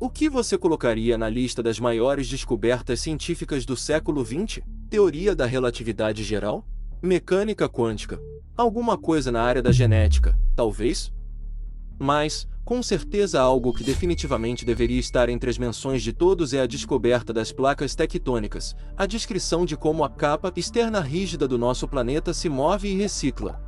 O que você colocaria na lista das maiores descobertas científicas do século XX? Teoria da relatividade geral? Mecânica quântica? Alguma coisa na área da genética, talvez? Mas, com certeza algo que definitivamente deveria estar entre as menções de todos é a descoberta das placas tectônicas, a descrição de como a capa externa rígida do nosso planeta se move e recicla.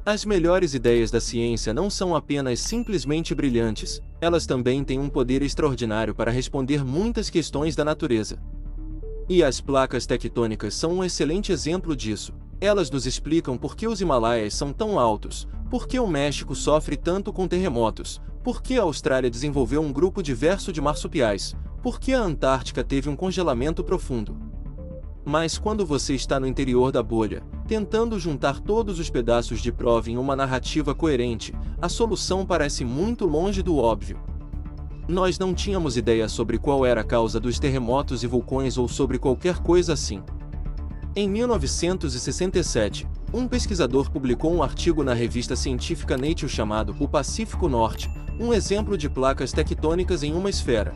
As melhores ideias da ciência não são apenas simplesmente brilhantes, elas também têm um poder extraordinário para responder muitas questões da natureza. E as placas tectônicas são um excelente exemplo disso. Elas nos explicam por que os Himalaias são tão altos, por que o México sofre tanto com terremotos, por que a Austrália desenvolveu um grupo diverso de marsupiais, por que a Antártica teve um congelamento profundo. Mas quando você está no interior da bolha, tentando juntar todos os pedaços de prova em uma narrativa coerente, a solução parece muito longe do óbvio. Nós não tínhamos ideia sobre qual era a causa dos terremotos e vulcões ou sobre qualquer coisa assim. Em 1967, um pesquisador publicou um artigo na revista científica Nature chamado O Pacífico Norte, um exemplo de placas tectônicas em uma esfera.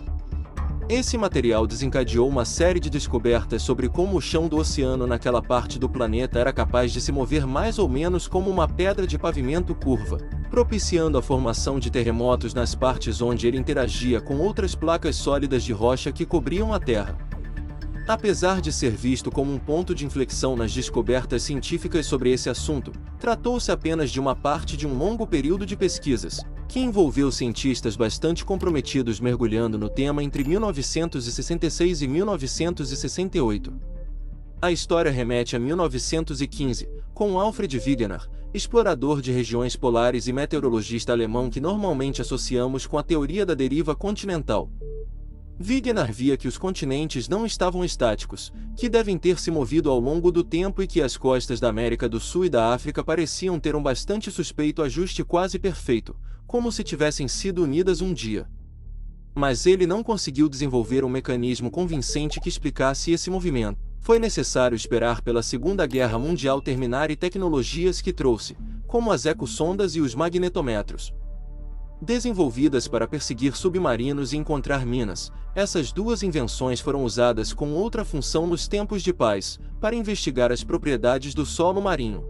Esse material desencadeou uma série de descobertas sobre como o chão do oceano naquela parte do planeta era capaz de se mover mais ou menos como uma pedra de pavimento curva, propiciando a formação de terremotos nas partes onde ele interagia com outras placas sólidas de rocha que cobriam a Terra. Apesar de ser visto como um ponto de inflexão nas descobertas científicas sobre esse assunto, tratou-se apenas de uma parte de um longo período de pesquisas, que envolveu cientistas bastante comprometidos mergulhando no tema entre 1966 e 1968. A história remete a 1915, com Alfred Wegener, explorador de regiões polares e meteorologista alemão que normalmente associamos com a teoria da deriva continental. Wegener via que os continentes não estavam estáticos, que devem ter se movido ao longo do tempo e que as costas da América do Sul e da África pareciam ter um bastante suspeito ajuste quase perfeito, como se tivessem sido unidas um dia. Mas ele não conseguiu desenvolver um mecanismo convincente que explicasse esse movimento. Foi necessário esperar pela Segunda Guerra Mundial terminar e tecnologias que trouxe, como as ecossondas e os magnetometros. Desenvolvidas para perseguir submarinos e encontrar minas, essas duas invenções foram usadas com outra função nos tempos de paz, para investigar as propriedades do solo marinho.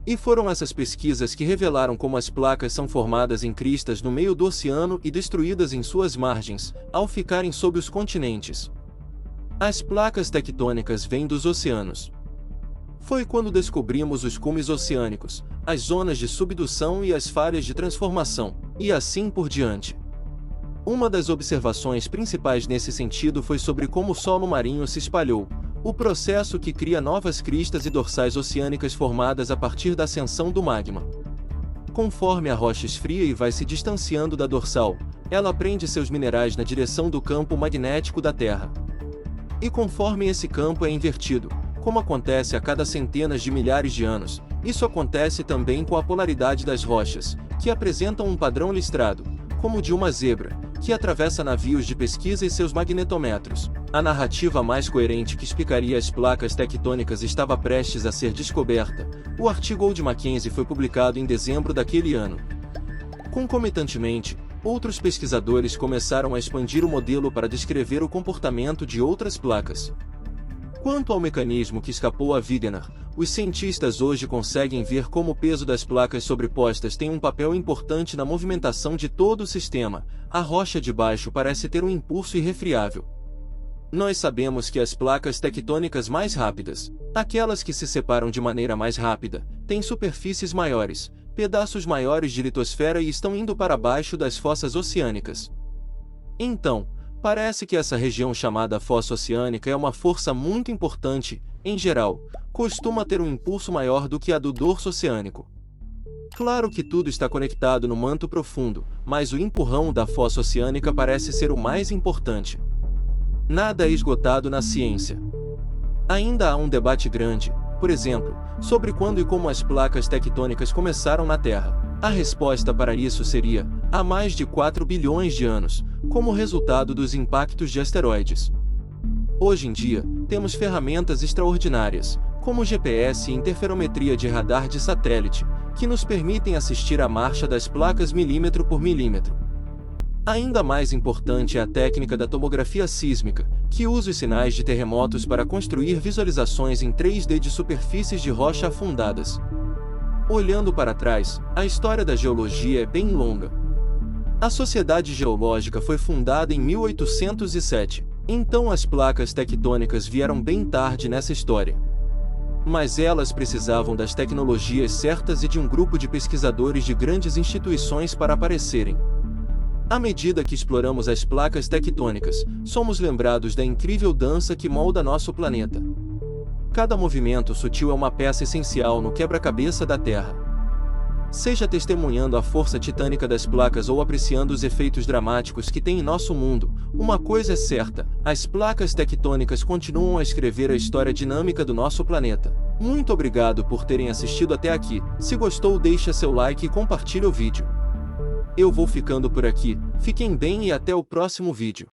E foram essas pesquisas que revelaram como as placas são formadas em cristas no meio do oceano e destruídas em suas margens, ao ficarem sob os continentes. As placas tectônicas vêm dos oceanos. Foi quando descobrimos os cumes oceânicos, as zonas de subdução e as falhas de transformação, e assim por diante. Uma das observações principais nesse sentido foi sobre como o solo marinho se espalhou, o processo que cria novas cristas e dorsais oceânicas formadas a partir da ascensão do magma. Conforme a rocha esfria e vai se distanciando da dorsal, ela prende seus minerais na direção do campo magnético da Terra. E conforme esse campo é invertido, como acontece a cada centenas de milhares de anos, isso acontece também com a polaridade das rochas, que apresentam um padrão listrado, como o de uma zebra, que atravessa navios de pesquisa e seus magnetometros. A narrativa mais coerente que explicaria as placas tectônicas estava prestes a ser descoberta. O artigo Old Mackenzie foi publicado em dezembro daquele ano. Concomitantemente, outros pesquisadores começaram a expandir o modelo para descrever o comportamento de outras placas. Quanto ao mecanismo que escapou a Wegener, os cientistas hoje conseguem ver como o peso das placas sobrepostas tem um papel importante na movimentação de todo o sistema. A rocha de baixo parece ter um impulso irrefriável. Nós sabemos que as placas tectônicas mais rápidas, aquelas que se separam de maneira mais rápida, têm superfícies maiores, pedaços maiores de litosfera e estão indo para baixo das fossas oceânicas. Então, parece que essa região chamada fossa oceânica é uma força muito importante, em geral, costuma ter um impulso maior do que a do dorso oceânico. Claro que tudo está conectado no manto profundo, mas o empurrão da fossa oceânica parece ser o mais importante. Nada é esgotado na ciência. Ainda há um debate grande, por exemplo, sobre quando e como as placas tectônicas começaram na Terra. A resposta para isso seria, há mais de 4 bilhões de anos, como resultado dos impactos de asteroides. Hoje em dia, temos ferramentas extraordinárias, como GPS e interferometria de radar de satélite, que nos permitem assistir à marcha das placas milímetro por milímetro. Ainda mais importante é a técnica da tomografia sísmica, que usa os sinais de terremotos para construir visualizações em 3D de superfícies de rocha afundadas. Olhando para trás, a história da geologia é bem longa. A Sociedade Geológica foi fundada em 1807, então as placas tectônicas vieram bem tarde nessa história. Mas elas precisavam das tecnologias certas e de um grupo de pesquisadores de grandes instituições para aparecerem. À medida que exploramos as placas tectônicas, somos lembrados da incrível dança que molda nosso planeta. Cada movimento sutil é uma peça essencial no quebra-cabeça da Terra. Seja testemunhando a força titânica das placas ou apreciando os efeitos dramáticos que tem em nosso mundo, uma coisa é certa: as placas tectônicas continuam a escrever a história dinâmica do nosso planeta. Muito obrigado por terem assistido até aqui. Se gostou, deixa seu like e compartilha o vídeo. Eu vou ficando por aqui, fiquem bem e até o próximo vídeo.